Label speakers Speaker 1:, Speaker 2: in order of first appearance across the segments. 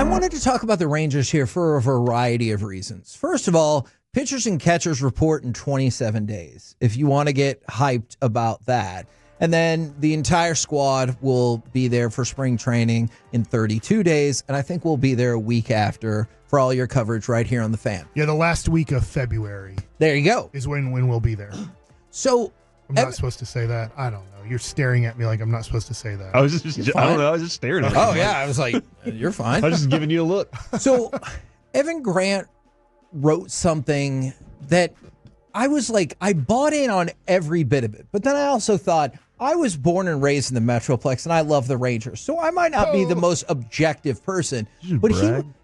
Speaker 1: I wanted to talk about the Rangers here for a variety of reasons. First of all, pitchers and catchers report in 27 days, if you want to get hyped about that. And then the entire squad will be there for spring training in 32 days, and I think we'll be there a week after for all your coverage right here on The Fan.
Speaker 2: Yeah, the last week of February.
Speaker 1: There you go.
Speaker 2: Is when we'll be there.
Speaker 1: So
Speaker 2: I'm not supposed to say that. I don't know. You're staring at me like I'm not supposed to say that.
Speaker 3: I was I don't know. I was just staring at you.
Speaker 1: Oh, yeah. I was like, you're fine.
Speaker 3: I was just giving you a look.
Speaker 1: So Evan Grant wrote something that I was like, I bought in on every bit of it. But then I also thought, I was born and raised in the Metroplex, and I love the Rangers. So I might not be the most objective person. But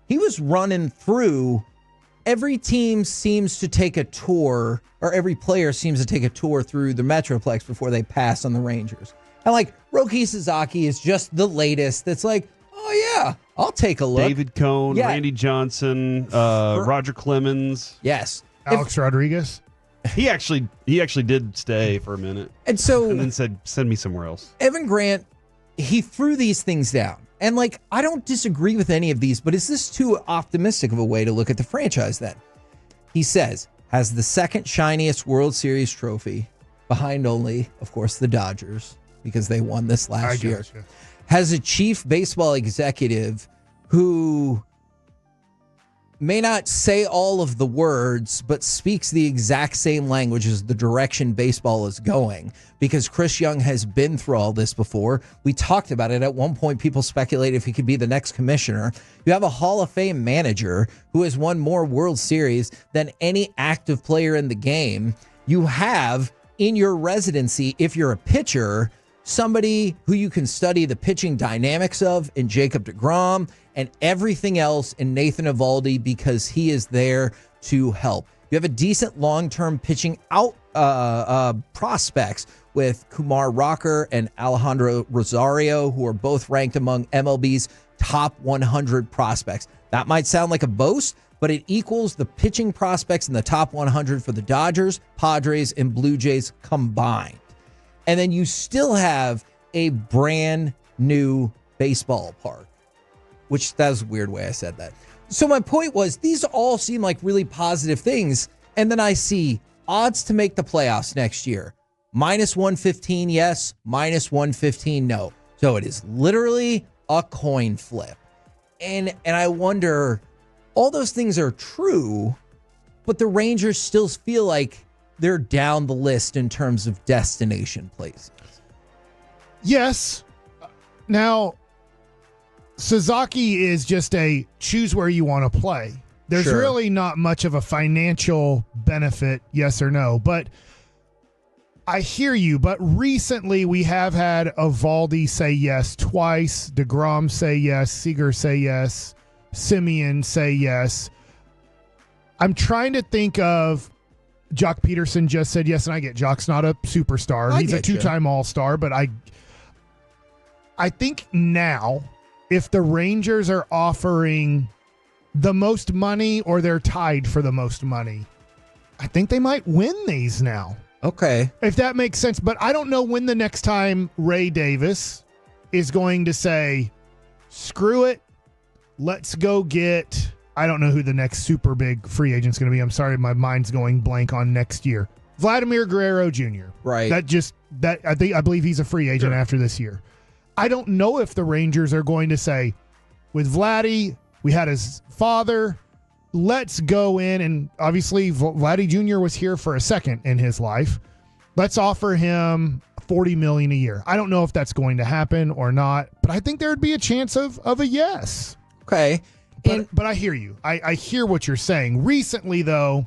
Speaker 1: he was running through, every team seems to take a tour, or every player seems to take a tour through the Metroplex before they pass on the Rangers. And like, Roki Sasaki is just the latest that's like, oh yeah, I'll take a look.
Speaker 3: David Cohn, Randy Johnson, Roger Clemens.
Speaker 1: Yes.
Speaker 2: Alex Rodriguez.
Speaker 3: He actually did stay for a minute.
Speaker 1: And then
Speaker 3: said, send me somewhere else.
Speaker 1: Evan Grant, he threw these things down. And like, I don't disagree with any of these, but is this too optimistic of a way to look at the franchise then? He says, has the second shiniest World Series trophy, behind only, of course, the Dodgers, because they won this last year. Has a chief baseball executive who may not say all of the words, but speaks the exact same language as the direction baseball is going, because Chris Young has been through all this before. We talked about it. At one point, people speculated if he could be the next commissioner. You have a Hall of Fame manager who has won more World Series than any active player in the game. You have in your residency, if you're a pitcher, somebody who you can study the pitching dynamics of in Jacob deGrom, and everything else in Nathan Eovaldi, because he is there to help. You have a decent long-term pitching out prospects with Kumar Rocker and Alejandro Rosario, who are both ranked among MLB's top 100 prospects. That might sound like a boast, but it equals the pitching prospects in the top 100 for the Dodgers, Padres, and Blue Jays combined. And then you still have a brand new baseball park, which that was a weird way I said that. So my point was, these all seem like really positive things. And then I see odds to make the playoffs next year. -115, yes. -115, no. So it is literally a coin flip. And I wonder, all those things are true, but the Rangers still feel like they're down the list in terms of destination places.
Speaker 2: Yes. Now, Sasaki is just a choose where you want to play. There's really not much of a financial benefit, yes or no. But I hear you. But recently we have had Eovaldi say yes twice. deGrom say yes. Seager say yes. Simeon say yes. I'm trying to think of, Jock Peterson just said yes, and I get Jock's not a superstar. He's a two-time All-Star, but I think now, if the Rangers are offering the most money or they're tied for the most money, I think they might win these now.
Speaker 1: Okay.
Speaker 2: If that makes sense. But I don't know when the next time Ray Davis is going to say, screw it, let's go get, I don't know who the next super big free agent's going to be. I'm sorry, my mind's going blank on next year. Vladimir Guerrero Jr.
Speaker 1: Right.
Speaker 2: I believe he's a free agent after this year. I don't know if the Rangers are going to say, with Vladdy, we had his father, let's go in, and obviously Vladdy Jr. was here for a second in his life. Let's offer him $40 million a year. I don't know if that's going to happen or not, but I think there would be a chance of a yes.
Speaker 1: Okay.
Speaker 2: But I hear you. I hear what you're saying. Recently, though,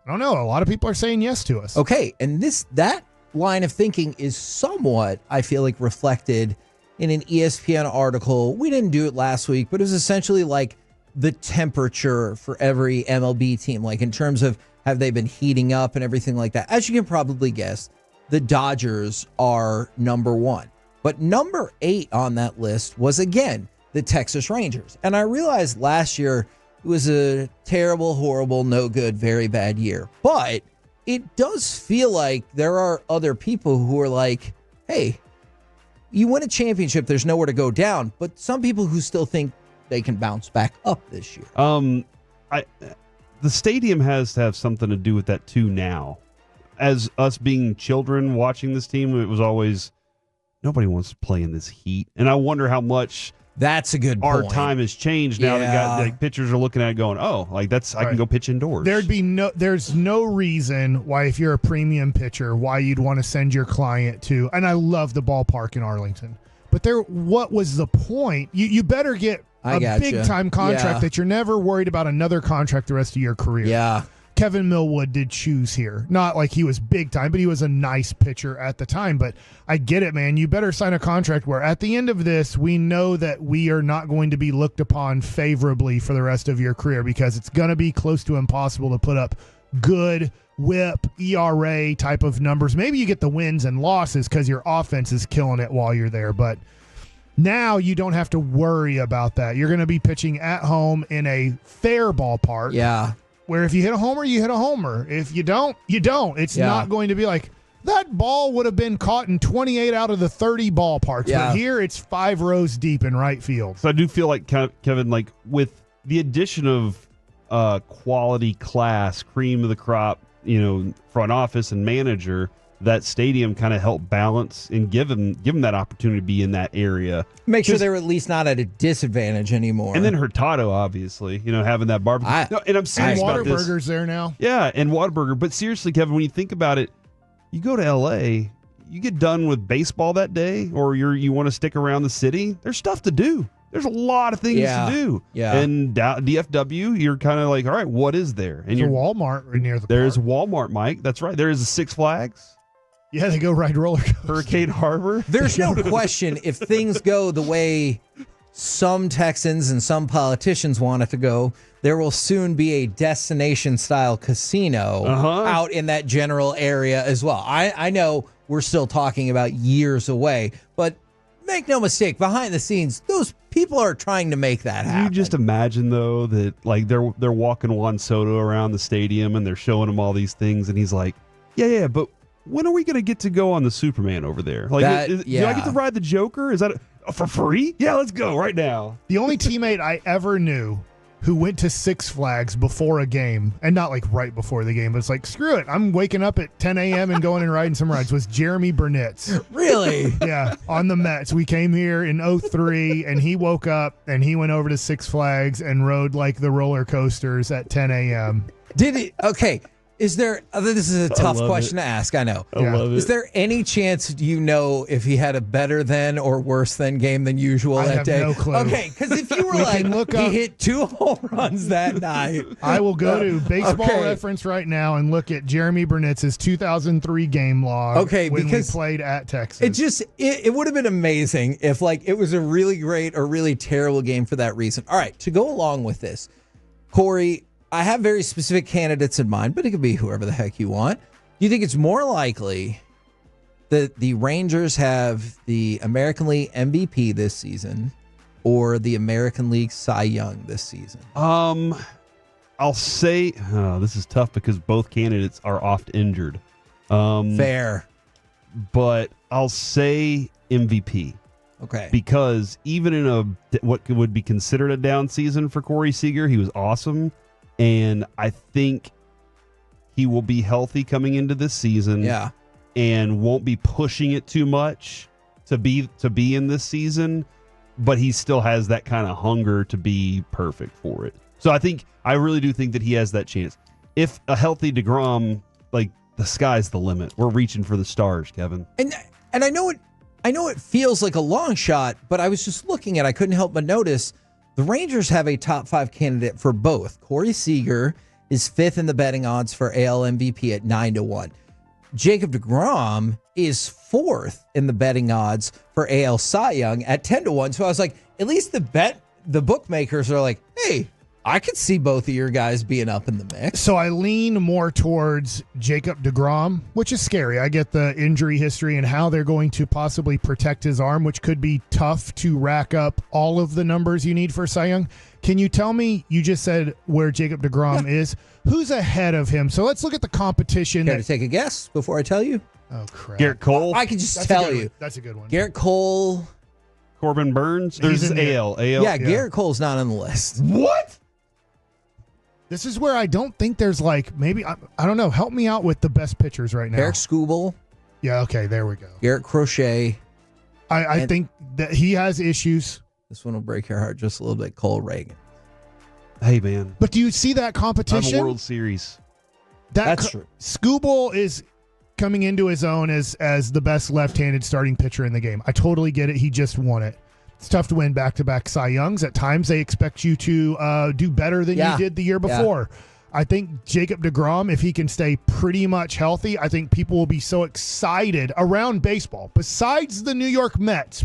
Speaker 2: I don't know. A lot of people are saying yes to us.
Speaker 1: Okay. And that line of thinking is somewhat, I feel like, reflected in an ESPN article. We didn't do it last week, but it was essentially like the temperature for every MLB team, like in terms of have they been heating up and everything like that. As you can probably guess, the Dodgers are number one. But number 8 on that list was, again, the Texas Rangers. And I realized last year it was a terrible, horrible, no good, very bad year. But it does feel like there are other people who are like, hey, you win a championship, there's nowhere to go down. But some people who still think they can bounce back up this year.
Speaker 3: The stadium has to have something to do with that too now. As us being children watching this team, it was always, nobody wants to play in this heat. And I wonder how much
Speaker 1: that's a good
Speaker 3: our
Speaker 1: point.
Speaker 3: time has changed now. That pitchers are looking at it going, oh, like I can go pitch indoors.
Speaker 2: There's no reason why, if you're a premium pitcher, why you'd want to send your client to, and I love the ballpark in Arlington, but what was the point? You better get a big-time contract that you're never worried about another contract the rest of your career.
Speaker 1: Yeah.
Speaker 2: Kevin Millwood did choose here. Not like he was big time, but he was a nice pitcher at the time. But I get it, man. You better sign a contract where at the end of this, we know that we are not going to be looked upon favorably for the rest of your career, because it's going to be close to impossible to put up good whip, ERA type of numbers. Maybe you get the wins and losses because your offense is killing it while you're there. But now you don't have to worry about that. You're going to be pitching at home in a fair ballpark.
Speaker 1: Yeah.
Speaker 2: Where if you hit a homer, you hit a homer. If you don't, you don't. It's not going to be like, that ball would have been caught in 28 out of the 30 ballparks.
Speaker 1: Yeah.
Speaker 2: But here it's 5 rows deep in right field.
Speaker 3: So I do feel like, Kevin, like with the addition of quality class, cream of the crop, front office and manager, that stadium kind of helped balance and give them that opportunity to be in that area.
Speaker 1: Make sure they're at least not at a disadvantage anymore.
Speaker 3: And then Hurtado, obviously, having that barbecue. And I'm serious about this.
Speaker 2: Whataburger's there now.
Speaker 3: Yeah, and Whataburger. But seriously, Kevin, when you think about it, you go to L.A., you get done with baseball that day, or you want to stick around the city, there's stuff to do. There's a lot of things to do.
Speaker 1: Yeah.
Speaker 3: And DFW, you're kind of like, all right, what is there? And
Speaker 2: there's a Walmart right near the
Speaker 3: There's
Speaker 2: park.
Speaker 3: Walmart, Mike. That's right. There is a Six Flags.
Speaker 2: Yeah, they go ride roller coasters.
Speaker 3: Hurricane Harbor.
Speaker 1: There's no question, if things go the way some Texans and some politicians want it to go, there will soon be a destination-style casino out in that general area as well. I know we're still talking about years away, but make no mistake, behind the scenes, those people are trying to make that happen.
Speaker 3: You just imagine, though, that like they're walking Juan Soto around the stadium and they're showing him all these things, and he's like, yeah, but when are we going to get to go on the Superman over there? Like, do I get to ride the Joker? Is that for free? Yeah, let's go right now.
Speaker 2: The only teammate I ever knew who went to Six Flags before a game, and not like right before the game, but it's like, screw it, I'm waking up at 10 a.m. and going and riding some rides, was Jeremy Burnitz.
Speaker 1: Really?
Speaker 2: Yeah, on the Mets. We came here in 2003, and he woke up and he went over to Six Flags and rode like the roller coasters at 10 a.m.
Speaker 1: Did he? Okay. Is there, this is a tough question to ask, I know.
Speaker 3: I love it.
Speaker 1: Is there any chance if he had a better than or worse than game than usual that day?
Speaker 2: I have no clue.
Speaker 1: Okay, because if you were he hit 2 home runs that night.
Speaker 2: I will go to Baseball Reference right now and look at Jeremy Burnitz's 2003 game log when we played at Texas.
Speaker 1: It would have been amazing if it was a really great or really terrible game for that reason. All right, to go along with this, Corey, I have very specific candidates in mind, but it could be whoever the heck you want. Do you think it's more likely that the Rangers have the American League MVP this season or the American League Cy Young this season?
Speaker 3: I'll say this is tough because both candidates are oft injured.
Speaker 1: Fair.
Speaker 3: But I'll say MVP.
Speaker 1: Okay.
Speaker 3: Because even in what would be considered a down season for Corey Seager, he was awesome. And I think he will be healthy coming into this season.
Speaker 1: Yeah.
Speaker 3: And won't be pushing it too much to be in this season, but he still has that kind of hunger to be perfect for it. So I really do think that he has that chance. If a healthy deGrom, the sky's the limit. We're reaching for the stars, Kevin.
Speaker 1: And I know it feels like a long shot, but I was just looking I couldn't help but notice the Rangers have a top 5 candidate for both. Corey Seager is 5th in the betting odds for AL MVP at 9-1. Jacob deGrom is 4th in the betting odds for AL Cy Young at 10-1. So I was like, at least the bookmakers are like, hey, I could see both of your guys being up in the mix.
Speaker 2: So I lean more towards Jacob deGrom, which is scary. I get the injury history and how they're going to possibly protect his arm, which could be tough to rack up all of the numbers you need for Cy Young. Can you tell me, you just said where Jacob deGrom is, who's ahead of him? So let's look at the competition.
Speaker 1: Care to take a guess before I tell you?
Speaker 2: Oh, crap.
Speaker 3: Garrett Cole?
Speaker 1: I can just tell you.
Speaker 2: That's a good one.
Speaker 1: Garrett Cole
Speaker 3: Corbin Burns? There's
Speaker 2: He's in the-
Speaker 3: AL.
Speaker 1: Yeah, Garrett Cole's not on the list.
Speaker 3: What?
Speaker 2: This is where I don't think there's maybe, I don't know. Help me out with the best pitchers right now.
Speaker 1: Eric Skubal,
Speaker 2: Yeah, okay, there we go.
Speaker 1: Garrett Crochet.
Speaker 2: I think that he has issues.
Speaker 1: This one will break your heart just a little bit. Cole Reagan.
Speaker 3: Hey, man.
Speaker 2: But do you see that
Speaker 3: I have
Speaker 2: competition?
Speaker 3: a World Series.
Speaker 1: That's true.
Speaker 2: Skubal is coming into his own as the best left-handed starting pitcher in the game. I totally get it. He just won it. It's tough to win back-to-back Cy Youngs. At times, they expect you to do better than you did the year before. I think Jacob deGrom, if he can stay pretty much healthy, I think people will be so excited around baseball. Besides the New York Mets,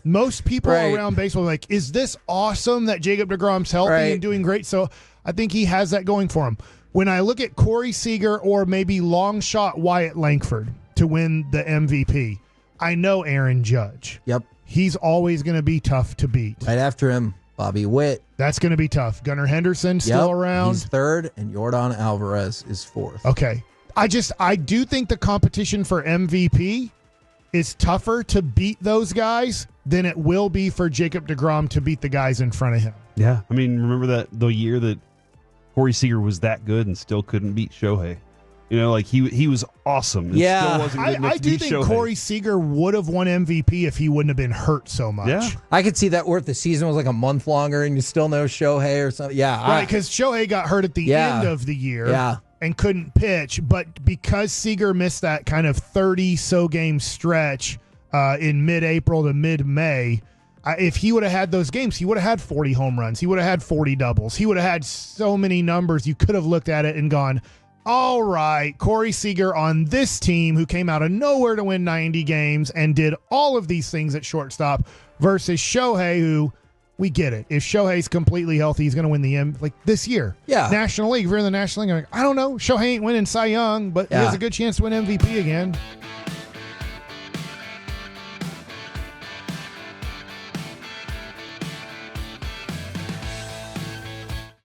Speaker 2: most people
Speaker 1: Right.
Speaker 2: around baseball are like, is this awesome that Jacob deGrom's healthy and doing great? So I think he has that going for him. When I look at Corey Seager or maybe long shot Wyatt Langford to win the MVP, I know Aaron Judge.
Speaker 1: Yep.
Speaker 2: He's always going to be tough to beat.
Speaker 1: Right after him, Bobby Witt.
Speaker 2: That's going to be tough. Gunnar Henderson still around.
Speaker 1: He's third, and Yordan Alvarez is fourth.
Speaker 2: Okay. I do think the competition for MVP is tougher to beat those guys than it will be for Jacob deGrom to beat the guys in front of him.
Speaker 3: Yeah. I mean, remember the year that Corey Seager was that good and still couldn't beat Shohei? He was awesome. And still wasn't good enough
Speaker 2: I
Speaker 3: to
Speaker 2: do
Speaker 3: beat
Speaker 2: think
Speaker 3: Shohei.
Speaker 2: Corey Seager would have won MVP if he wouldn't have been hurt so much.
Speaker 3: Yeah.
Speaker 1: I could see that, or if the season was like a month longer and you still know Shohei or something. Yeah.
Speaker 2: Right, because Shohei got hurt at the end of the year and couldn't pitch. But because Seager missed that kind of 30-so game stretch in mid-April to mid-May, if he would have had those games, he would have had 40 home runs. He would have had 40 doubles. He would have had so many numbers. You could have looked at it and gone, all right, Corey Seager on this team who came out of nowhere to win 90 games and did all of these things at shortstop versus Shohei, who we get it. If Shohei's completely healthy, he's going to win the this year.
Speaker 1: Yeah.
Speaker 2: National League. If you're in the National League, I don't know. Shohei ain't winning Cy Young, but he has a good chance to win MVP again.